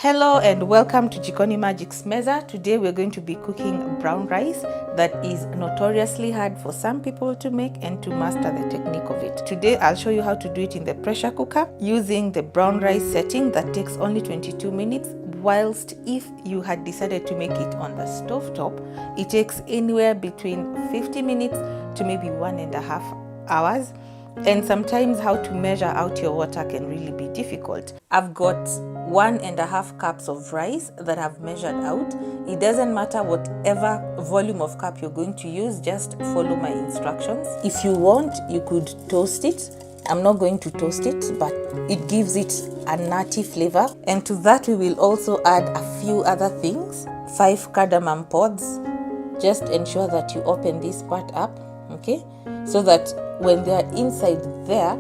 Hello and welcome to Jikoni Magic's Meza. Today we're going to be cooking brown rice that is notoriously hard for some people to make and to master the technique of it. Today I'll show you how to do it in the pressure cooker using the brown rice setting that takes only 22 minutes, whilst if you had decided to make it on the stove top, it takes anywhere between 50 minutes to maybe 1.5 hours. And sometimes how to measure out your water can really be difficult. I've got 1.5 cups of rice that I've measured out. It doesn't matter whatever volume of cup you're going to use, just follow my instructions. If you want, you could toast it. I'm not going to toast it, but it gives it a nutty flavor. And to that we will also add a few other things. 5 cardamom pods. Just ensure that you open this part up, okay, so that when they are inside there,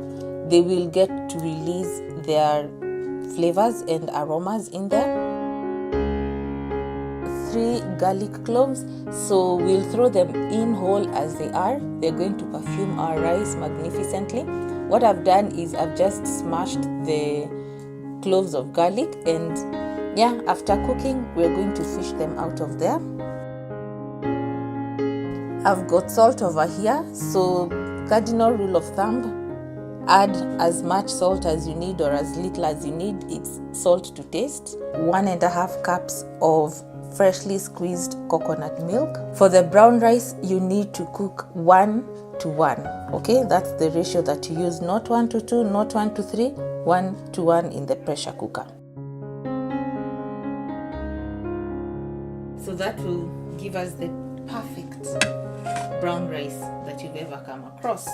they will get to release their flavors and aromas in there. 3 garlic cloves, so we'll throw them in whole as they are. They're going to perfume our rice magnificently. What I've done is I've just smashed the cloves of garlic, and yeah, after cooking we're going to fish them out of there. I've got salt over here, so cardinal rule of thumb, add as much salt as you need or as little as you need. It's salt to taste. 1.5 cups of freshly squeezed coconut milk. For the brown rice, you need to cook 1:1. Okay, that's the ratio that you use, not 1:2, not 1:3, 1:1 in the pressure cooker. So that will give us the perfect brown rice that you've ever come across.